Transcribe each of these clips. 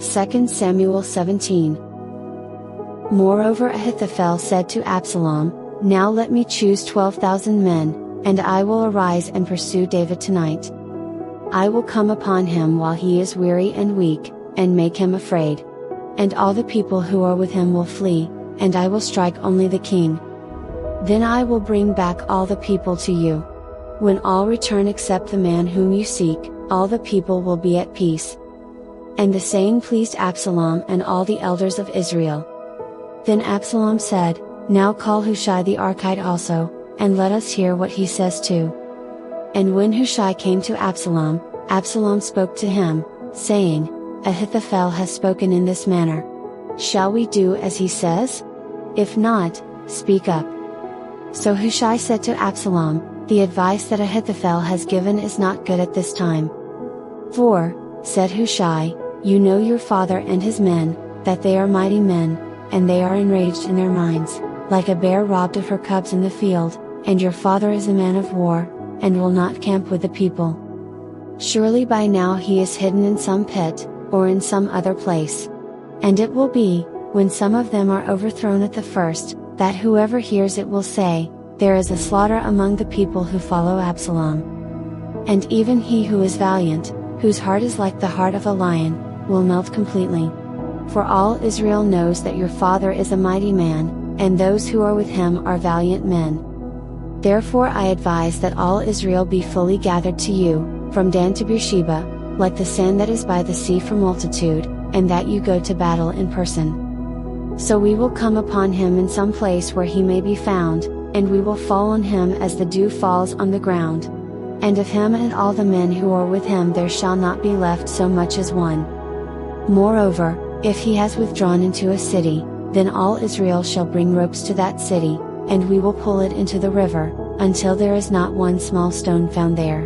2 Samuel 17. Moreover Ahithophel said to Absalom, Now let me choose 12,000 men, and I will arise and pursue David tonight. I will come upon him while he is weary and weak, and make him afraid. And all the people who are with him will flee, and I will strike only the king. Then I will bring back all the people to you. When all return except the man whom you seek, all the people will be at peace. And the saying pleased Absalom and all the elders of Israel. Then Absalom said, Now call Hushai the Archite also, and let us hear what he says too. And when Hushai came to Absalom, Absalom spoke to him, saying, Ahithophel has spoken in this manner. Shall we do as he says? If not, speak up. So Hushai said to Absalom, The advice that Ahithophel has given is not good at this time. For, said Hushai, You know your father and his men, that they are mighty men, and they are enraged in their minds, like a bear robbed of her cubs in the field, and your father is a man of war, and will not camp with the people. Surely by now he is hidden in some pit, or in some other place. And it will be, when some of them are overthrown at the first, that whoever hears it will say, There is a slaughter among the people who follow Absalom. And even he who is valiant, whose heart is like the heart of a lion, will melt completely. For all Israel knows that your father is a mighty man, and those who are with him are valiant men. Therefore I advise that all Israel be fully gathered to you, from Dan to Beersheba, like the sand that is by the sea for multitude, and that you go to battle in person. So we will come upon him in some place where he may be found, and we will fall on him as the dew falls on the ground. And of him and all the men who are with him there shall not be left so much as one. Moreover, if he has withdrawn into a city, then all Israel shall bring ropes to that city, and we will pull it into the river, until there is not one small stone found there.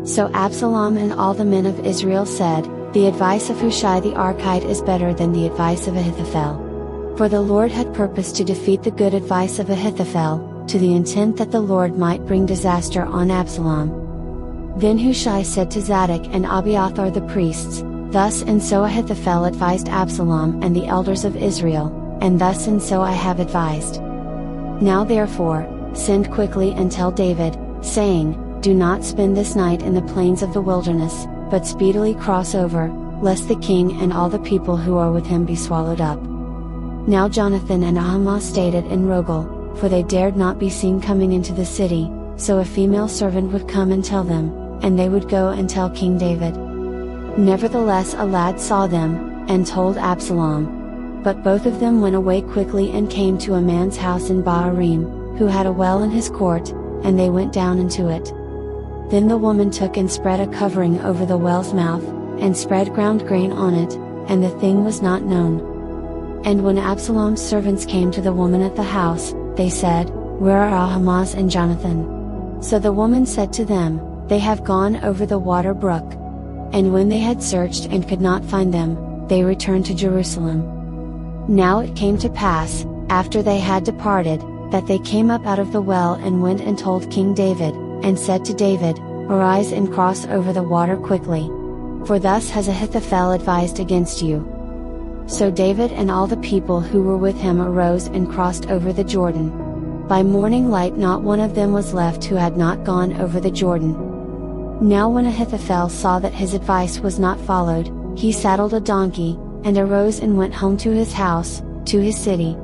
So Absalom and all the men of Israel said, The advice of Hushai the Archite is better than the advice of Ahithophel. For the Lord had purposed to defeat the good advice of Ahithophel, to the intent that the Lord might bring disaster on Absalom. Then Hushai said to Zadok and Abiathar the priests, Thus and so Ahithophel advised Absalom and the elders of Israel, and thus and so I have advised. Now therefore, send quickly and tell David, saying, Do not spend this night in the plains of the wilderness, but speedily cross over, lest the king and all the people who are with him be swallowed up. Now Jonathan and Ahimaaz stayed in Rogel, for they dared not be seen coming into the city, so a female servant would come and tell them, and they would go and tell King David. Nevertheless a lad saw them, and told Absalom. But both of them went away quickly and came to a man's house in Bahurim, who had a well in his court, and they went down into it. Then the woman took and spread a covering over the well's mouth, and spread ground grain on it, and the thing was not known. And when Absalom's servants came to the woman at the house, they said, Where are Ahimaaz and Jonathan? So the woman said to them, They have gone over the water brook. And when they had searched and could not find them, they returned to Jerusalem. Now it came to pass, after they had departed, that they came up out of the well and went and told King David, and said to David, Arise and cross over the water quickly. For thus has Ahithophel advised against you. So David and all the people who were with him arose and crossed over the Jordan. By morning light not one of them was left who had not gone over the Jordan. Now when Ahithophel saw that his advice was not followed, he saddled a donkey, and arose and went home to his house, to his city.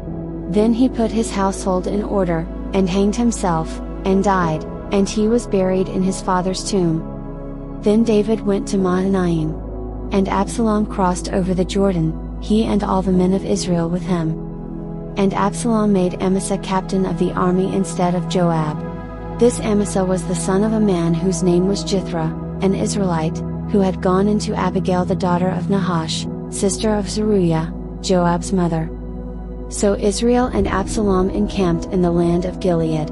Then he put his household in order, and hanged himself, and died, and he was buried in his father's tomb. Then David went to Mahanaim. And Absalom crossed over the Jordan, he and all the men of Israel with him. And Absalom made Amasa captain of the army instead of Joab. This Amasa was the son of a man whose name was Jithra, an Israelite, who had gone into Abigail the daughter of Nahash, sister of Zeruiah, Joab's mother. So Israel and Absalom encamped in the land of Gilead.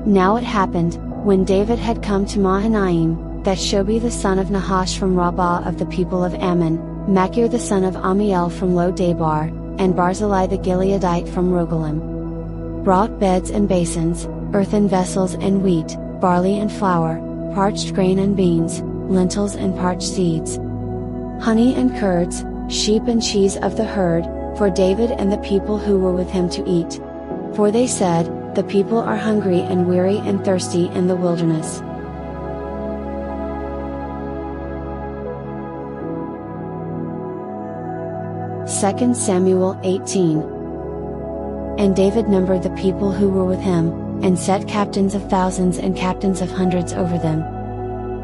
Now it happened, when David had come to Mahanaim, that Shobi the son of Nahash from Rabbah of the people of Ammon, Machir the son of Amiel from Lo-Debar, and Barzillai the Gileadite from Rogelim, brought beds and basins, earthen vessels and wheat, barley and flour, parched grain and beans, lentils and parched seeds, honey and curds, sheep and cheese of the herd, for David and the people who were with him to eat. For they said, "The people are hungry and weary and thirsty in the wilderness." Second Samuel 18. And David numbered the people who were with him, and set captains of thousands and captains of hundreds over them.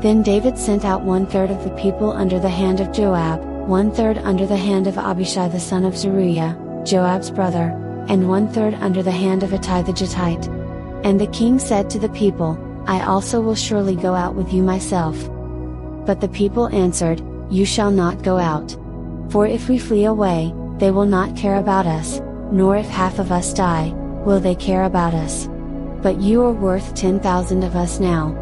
Then David sent out 1/3 of the people under the hand of Joab, 1/3 under the hand of Abishai the son of Zeruiah, Joab's brother, and 1/3 under the hand of Ittai the Gittite. And the king said to the people, "I also will surely go out with you myself." But the people answered, "You shall not go out. For if we flee away, they will not care about us, nor if half of us die, will they care about us. But you are worth 10,000 of us now.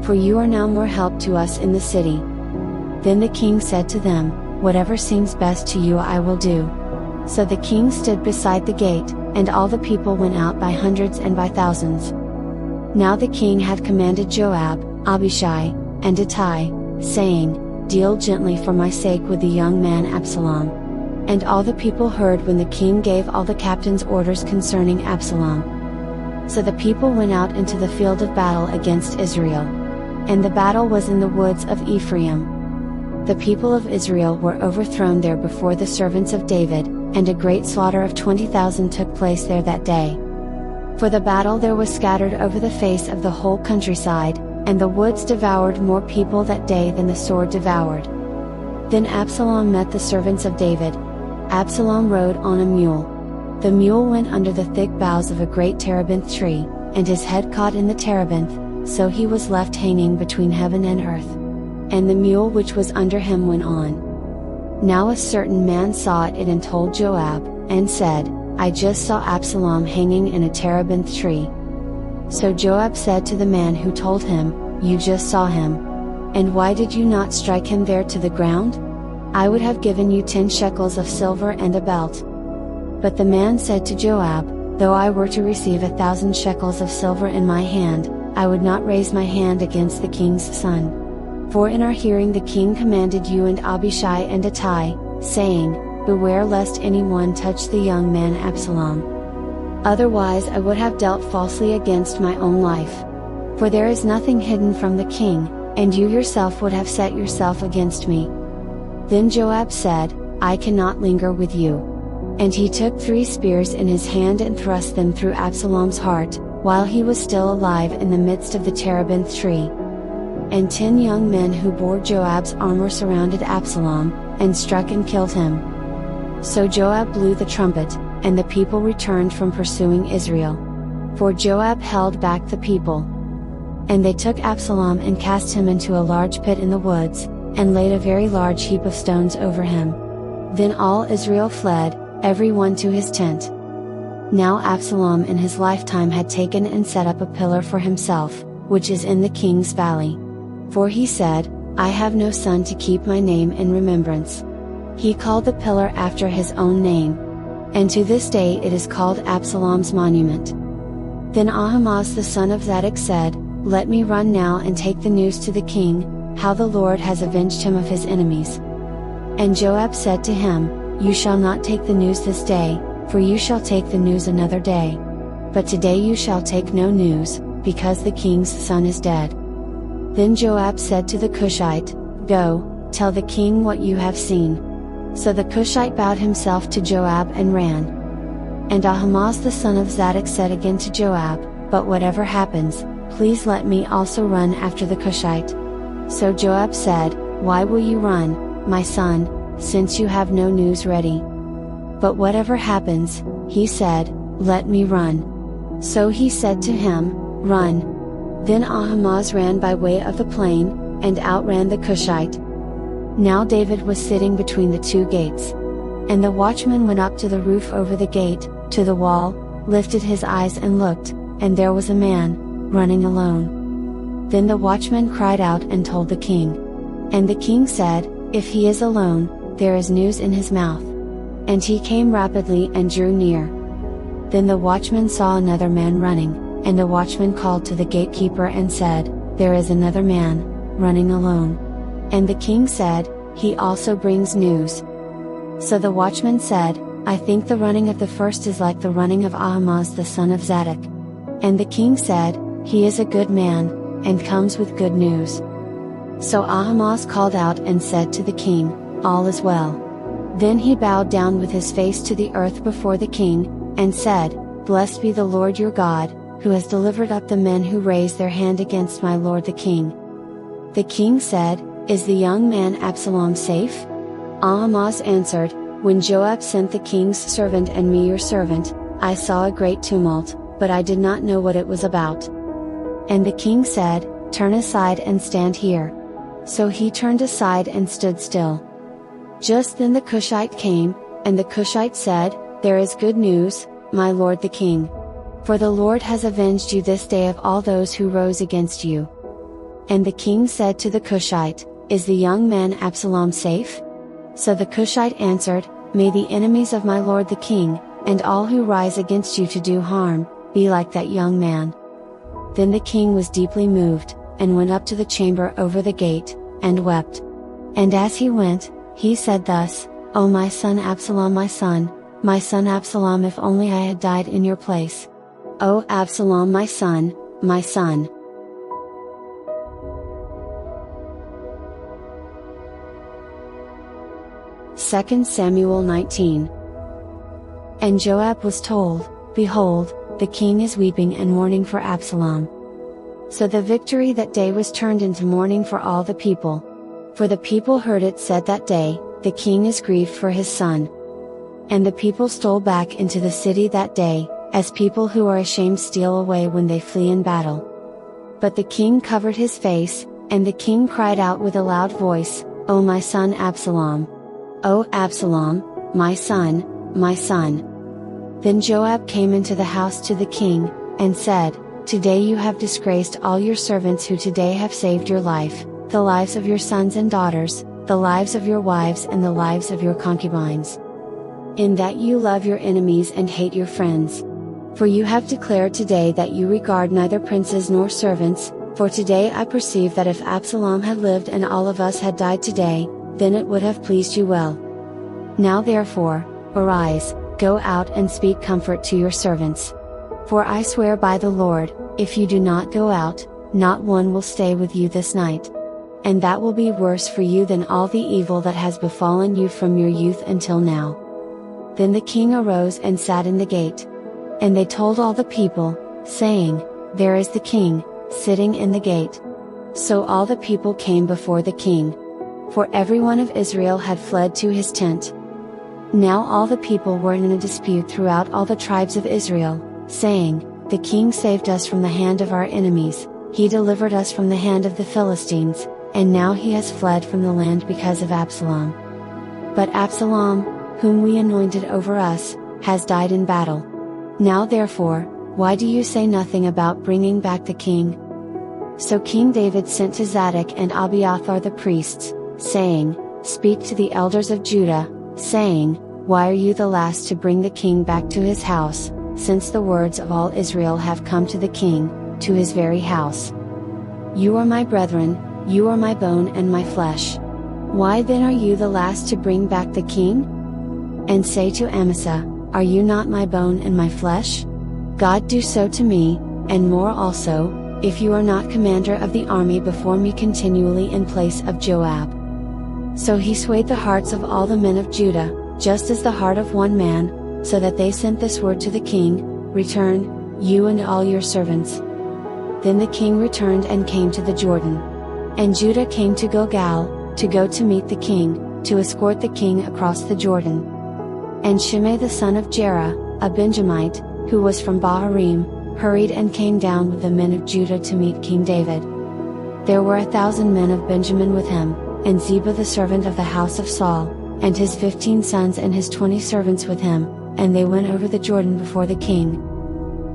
For you are now more help to us in the city." Then the king said to them, "Whatever seems best to you I will do." So the king stood beside the gate, and all the people went out by hundreds and by thousands. Now the king had commanded Joab, Abishai, and Ittai, saying, "Deal gently for my sake with the young man Absalom." And all the people heard when the king gave all the captains orders concerning Absalom. So the people went out into the field of battle against Israel. And the battle was in the woods of Ephraim. The people of Israel were overthrown there before the servants of David, and a great slaughter of 20,000 took place there that day. For the battle there was scattered over the face of the whole countryside, and the woods devoured more people that day than the sword devoured. Then Absalom met the servants of David. Absalom rode on a mule. The mule went under the thick boughs of a great terebinth tree, and his head caught in the terebinth, so he was left hanging between heaven and earth. And the mule which was under him went on. Now a certain man saw it and told Joab, and said, "I just saw Absalom hanging in a terebinth tree." So Joab said to the man who told him, "You just saw him. And why did you not strike him there to the ground? I would have given you 10 shekels of silver and a belt." But the man said to Joab, "Though I were to receive 1,000 shekels of silver in my hand, I would not raise my hand against the king's son. For in our hearing the king commanded you and Abishai and Ittai, saying, Beware lest anyone touch the young man Absalom. Otherwise I would have dealt falsely against my own life. For there is nothing hidden from the king, and you yourself would have set yourself against me." Then Joab said, "I cannot linger with you." And he took 3 spears in his hand and thrust them through Absalom's heart, while he was still alive in the midst of the terebinth tree. And 10 young men who bore Joab's armor surrounded Absalom, and struck and killed him. So Joab blew the trumpet, and the people returned from pursuing Israel. For Joab held back the people. And they took Absalom and cast him into a large pit in the woods, and laid a very large heap of stones over him. Then all Israel fled, every one to his tent. Now Absalom in his lifetime had taken and set up a pillar for himself, which is in the king's valley. For he said, "I have no son to keep my name in remembrance." He called the pillar after his own name. And to this day it is called Absalom's monument. Then Ahimaaz the son of Zadok said, "Let me run now and take the news to the king, how the Lord has avenged him of his enemies." And Joab said to him, "You shall not take the news this day, for you shall take the news another day. But today you shall take no news, because the king's son is dead." Then Joab said to the Cushite, "Go, tell the king what you have seen." So the Cushite bowed himself to Joab and ran. And Ahimaaz the son of Zadok said again to Joab, "But whatever happens, please let me also run after the Cushite." So Joab said, "Why will you run, my son, since you have no news ready?" "But whatever happens," he said, "let me run." So he said to him, "Run." Then Ahimaaz ran by way of the plain, and outran the Cushite. Now David was sitting between the 2 gates. And the watchman went up to the roof over the gate, to the wall, lifted his eyes and looked, and there was a man, running alone. Then the watchman cried out and told the king. And the king said, "If he is alone, there is news in his mouth." And he came rapidly and drew near. Then the watchman saw another man running, and the watchman called to the gatekeeper and said, "There is another man, running alone." And the king said, "He also brings news." So the watchman said, I think the running of the first is like the running of Ahimaaz the son of Zadok. And the king said, He is a good man, and comes with good news. So Ahimaaz called out and said to the king, All is well. Then he bowed down with his face to the earth before the king, and said, Blessed be the Lord your God, who has delivered up the men who raised their hand against my lord the king. The king said, Is the young man Absalom safe? Ahimaaz answered, When Joab sent the king's servant and me your servant, I saw a great tumult, but I did not know what it was about. And the king said, Turn aside and stand here. So he turned aside and stood still. Just then the Cushite came, and the Cushite said, There is good news, my lord the king. For the Lord has avenged you this day of all those who rose against you. And the king said to the Cushite, Is the young man Absalom safe? So the Cushite answered, May the enemies of my lord the king, and all who rise against you to do harm, be like that young man. Then the king was deeply moved, and went up to the chamber over the gate, and wept. And as he went, he said thus, O my son Absalom, my son Absalom, if only I had died in your place. O Absalom, my son, my son. Second Samuel 19. And Joab was told, Behold, the king is weeping and mourning for Absalom. So the victory that day was turned into mourning for all the people. For the people heard it said that day, The king is grieved for his son. And the people stole back into the city that day, as people who are ashamed steal away when they flee in battle. But the king covered his face, and the king cried out with a loud voice, O my son Absalom! O Absalom, my son, my son! Then Joab came into the house to the king, and said, Today you have disgraced all your servants who today have saved your life, the lives of your sons and daughters, the lives of your wives and the lives of your concubines. In that you love your enemies and hate your friends. For you have declared today that you regard neither princes nor servants, for today I perceive that if Absalom had lived and all of us had died today, then it would have pleased you well. Now therefore, arise, go out and speak comfort to your servants. For I swear by the Lord, if you do not go out, not one will stay with you this night. And that will be worse for you than all the evil that has befallen you from your youth until now. Then the king arose and sat in the gate. And they told all the people, saying, There is the king, sitting in the gate. So all the people came before the king. For everyone of Israel had fled to his tent. Now all the people were in a dispute throughout all the tribes of Israel, saying, The king saved us from the hand of our enemies, he delivered us from the hand of the Philistines, and now he has fled from the land because of Absalom. But Absalom, whom we anointed over us, has died in battle. Now therefore, why do you say nothing about bringing back the king? So King David sent to Zadok and Abiathar the priests, saying, Speak to the elders of Judah, saying, Why are you the last to bring the king back to his house, since the words of all Israel have come to the king, to his very house? You are my brethren, you are my bone and my flesh. Why then are you the last to bring back the king? And say to Amasa, Are you not my bone and my flesh? God do so to me, and more also, if you are not commander of the army before me continually in place of Joab. So he swayed the hearts of all the men of Judah, just as the heart of one man, so that they sent this word to the king, Return, you and all your servants. Then the king returned and came to the Jordan. And Judah came to Gilgal, to go to meet the king, to escort the king across the Jordan. And Shimei the son of Jerah, a Benjamite, who was from Bahurim, hurried and came down with the men of Judah to meet King David. There were 1,000 men of Benjamin with him, and Ziba the servant of the house of Saul, and his 15 sons and his 20 servants with him, and they went over the Jordan before the king.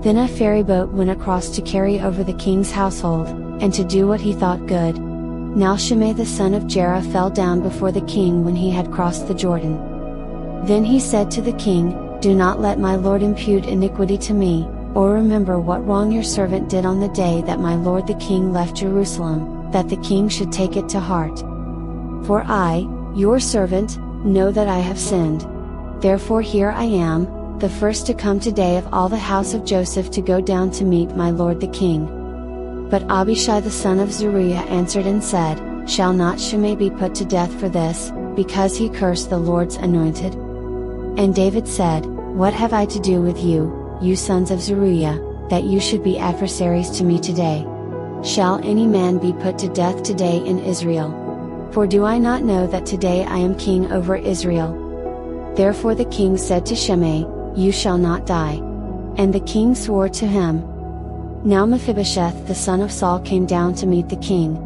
Then a ferry boat went across to carry over the king's household, and to do what he thought good. Now Shimei the son of Jerah fell down before the king when he had crossed the Jordan. Then he said to the king, Do not let my lord impute iniquity to me, or remember what wrong your servant did on the day that my lord the king left Jerusalem, that the king should take it to heart. For I, your servant, know that I have sinned. Therefore here I am, the first to come today of all the house of Joseph to go down to meet my lord the king. But Abishai the son of Zeruiah answered and said, Shall not Shimei be put to death for this, because he cursed the Lord's anointed? And David said, What have I to do with you, you sons of Zeruiah, that you should be adversaries to me today? Shall any man be put to death today in Israel? For do I not know that today I am king over Israel? Therefore the king said to Shimei, You shall not die. And the king swore to him. Now Mephibosheth the son of Saul came down to meet the king.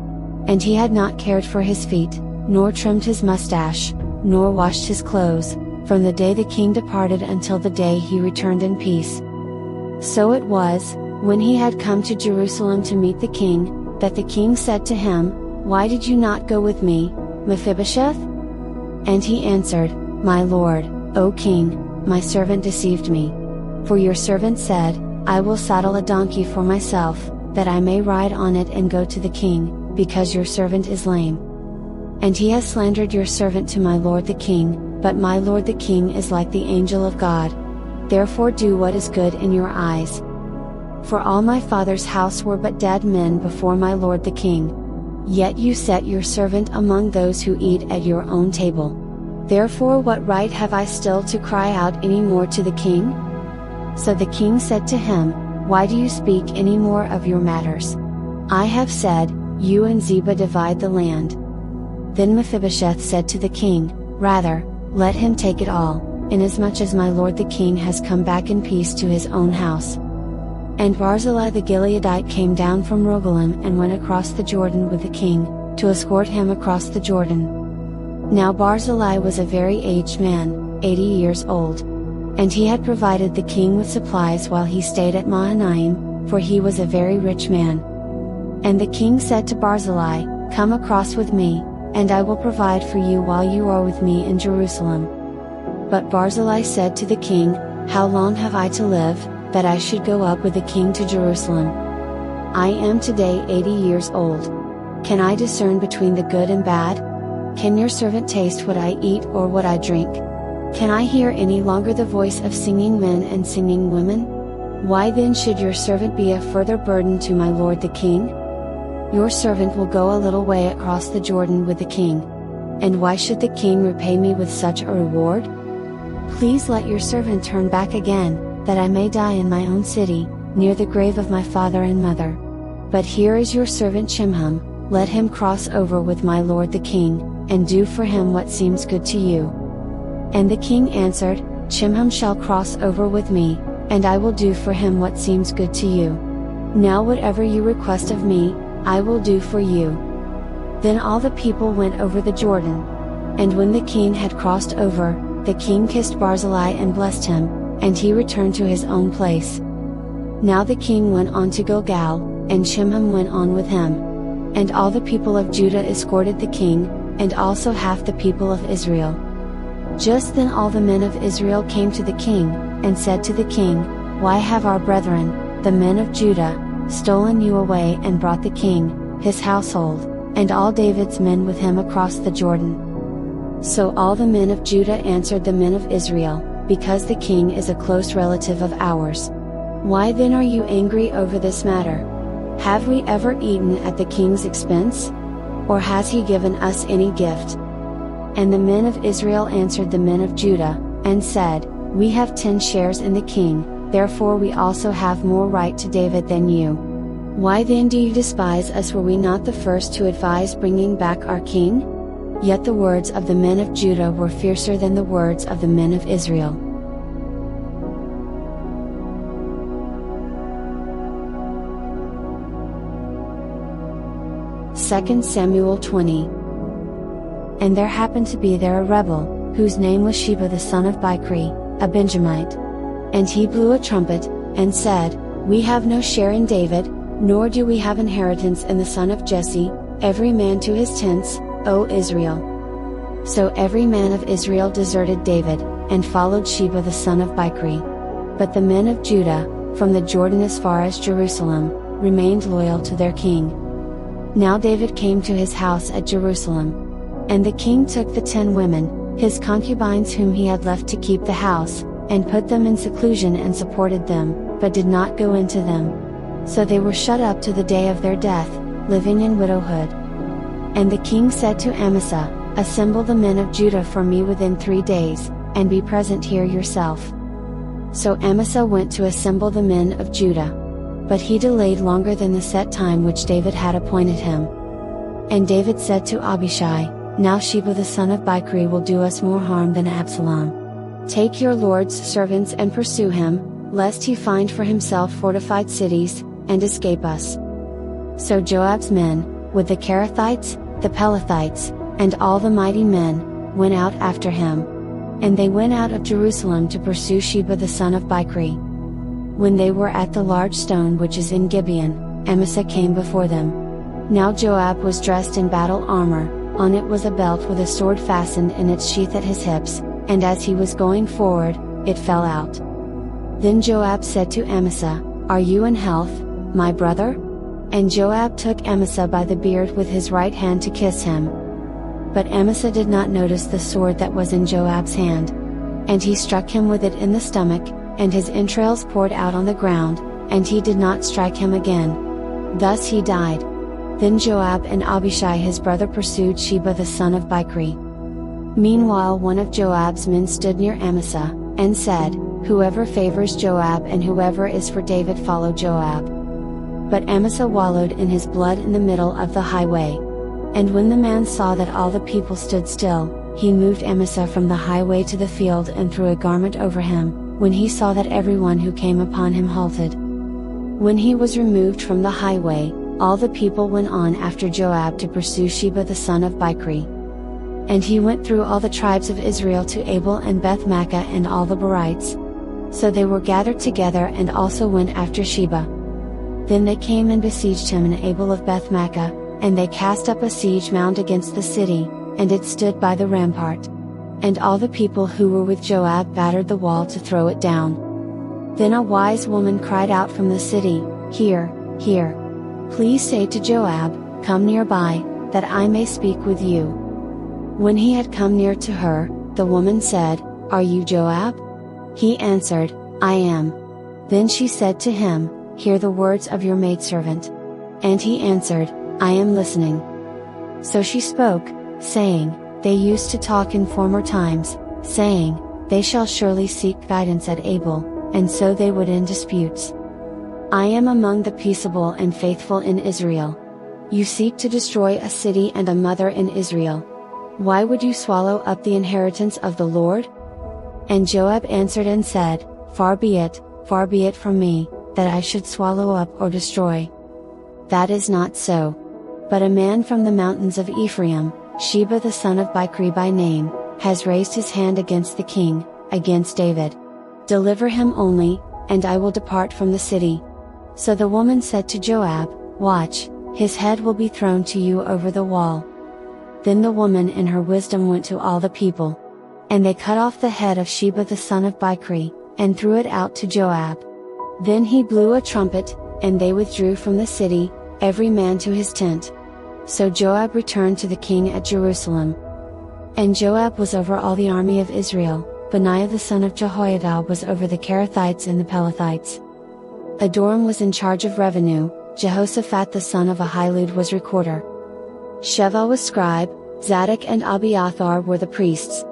And he had not cared for his feet, nor trimmed his mustache, nor washed his clothes, from the day the king departed until the day he returned in peace. So it was, when he had come to Jerusalem to meet the king, that the king said to him, Why did you not go with me, Mephibosheth? And he answered, My lord, O king, my servant deceived me. For your servant said, I will saddle a donkey for myself, that I may ride on it and go to the king, because your servant is lame. And he has slandered your servant to my lord the king, but my lord the king is like the angel of God. Therefore do what is good in your eyes. For all my father's house were but dead men before my lord the king. Yet you set your servant among those who eat at your own table. Therefore what right have I still to cry out any more to the king? So the king said to him, Why do you speak any more of your matters? I have said, You and Ziba divide the land. Then Mephibosheth said to the king, Rather, let him take it all, inasmuch as my lord the king has come back in peace to his own house. And Barzillai the Gileadite came down from Rogelim and went across the Jordan with the king, to escort him across the Jordan. Now Barzillai was a very aged man, 80 years old. And he had provided the king with supplies while he stayed at Mahanaim, for he was a very rich man. And the king said to Barzillai, Come across with me, and I will provide for you while you are with me in Jerusalem. But Barzillai said to the king, How long have I to live, that I should go up with the king to Jerusalem? I am today 80 years old. Can I discern between the good and bad? Can your servant taste what I eat or what I drink? Can I hear any longer the voice of singing men and singing women? Why then should your servant be a further burden to my lord the king? Your servant will go a little way across the Jordan with the king. And why should the king repay me with such a reward? Please let your servant turn back again, that I may die in my own city, near the grave of my father and mother. But here is your servant Chimham, let him cross over with my lord the king, and do for him what seems good to you. And the king answered, Chimham shall cross over with me, and I will do for him what seems good to you. Now whatever you request of me, I will do for you. Then all the people went over the Jordan. And when the king had crossed over, the king kissed Barzillai and blessed him, and he returned to his own place. Now the king went on to Gilgal, and Chimham went on with him. And all the people of Judah escorted the king, and also half the people of Israel. Just then all the men of Israel came to the king, and said to the king, Why have our brethren, the men of Judah, stolen you away and brought the king, his household, and all David's men with him across the Jordan? So all the men of Judah answered the men of Israel, Because the king is a close relative of ours. Why then are you angry over this matter? Have we ever eaten at the king's expense? Or has he given us any gift? And the men of Israel answered the men of Judah, and said, We have 10 shares in the king, therefore we also have more right to David than you. Why then do you despise us? Were we not the first to advise bringing back our king? Yet the words of the men of Judah were fiercer than the words of the men of Israel. Second Samuel 20. And there happened to be there a rebel, whose name was Sheba the son of Bichri, a Benjamite. And he blew a trumpet, and said, We have no share in David, nor do we have inheritance in the son of Jesse, every man to his tents, O Israel. So every man of Israel deserted David, and followed Sheba the son of Bichri. But the men of Judah, from the Jordan as far as Jerusalem, remained loyal to their king. Now David came to his house at Jerusalem. And the king took the 10 women, his concubines whom he had left to keep the house, and put them in seclusion and supported them, but did not go into them. So they were shut up to the day of their death, living in widowhood. And the king said to Amasa, "Assemble the men of Judah for me within 3 days, and be present here yourself." So Amasa went to assemble the men of Judah. But he delayed longer than the set time which David had appointed him. And David said to Abishai, "Now Sheba the son of Bichri will do us more harm than Absalom. Take your lord's servants and pursue him, lest he find for himself fortified cities, and escape us." So Joab's men, with the Kerethites, the Pelethites, and all the mighty men, went out after him. And they went out of Jerusalem to pursue Sheba the son of Bichri. When they were at the large stone which is in Gibeon, Amasa came before them. Now Joab was dressed in battle armor, on it was a belt with a sword fastened in its sheath at his hips, and as he was going forward, it fell out. Then Joab said to Amasa, "Are you in health, my brother?" And Joab took Amasa by the beard with his right hand to kiss him. But Amasa did not notice the sword that was in Joab's hand. And he struck him with it in the stomach, and his entrails poured out on the ground, and he did not strike him again. Thus he died. Then Joab and Abishai his brother pursued Sheba the son of Bichri. Meanwhile one of Joab's men stood near Amasa, and said, "Whoever favors Joab and whoever is for David follow Joab." But Amasa wallowed in his blood in the middle of the highway. And when the man saw that all the people stood still, he moved Amasa from the highway to the field and threw a garment over him, when he saw that everyone who came upon him halted. When he was removed from the highway, all the people went on after Joab to pursue Sheba the son of Bichri. And he went through all the tribes of Israel to Abel and Beth-Makkah and all the Berites. So they were gathered together and also went after Sheba. Then they came and besieged him in Abel of Beth-Makkah, and they cast up a siege mound against the city, and it stood by the rampart. And all the people who were with Joab battered the wall to throw it down. Then a wise woman cried out from the city, "Here, here! Please say to Joab, 'Come nearby, that I may speak with you.'" When he had come near to her, the woman said, "Are you Joab?" He answered, "I am." Then she said to him, "Hear the words of your maidservant." And he answered, "I am listening." So she spoke, saying, "They used to talk in former times, saying, 'They shall surely seek guidance at Abel,' and so they would end disputes. I am among the peaceable and faithful in Israel. You seek to destroy a city and a mother in Israel. Why would you swallow up the inheritance of the Lord?" And Joab answered and said, far be it from me, that I should swallow up or destroy. That is not so. But a man from the mountains of Ephraim, Sheba the son of Bichri by name, has raised his hand against the king, against David. Deliver him only, and I will depart from the city." So the woman said to Joab, "Watch, his head will be thrown to you over the wall." Then the woman in her wisdom went to all the people. And they cut off the head of Sheba the son of Bichri, and threw it out to Joab. Then he blew a trumpet, and they withdrew from the city, every man to his tent. So Joab returned to the king at Jerusalem. And Joab was over all the army of Israel, Benaiah the son of Jehoiada was over the Kerethites and the Pelethites. Adoram was in charge of revenue, Jehoshaphat the son of Ahilud was recorder. Sheva was scribe, Zadok and Abiathar were the priests.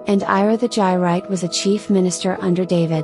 And Ira the Jairite was a chief minister under David.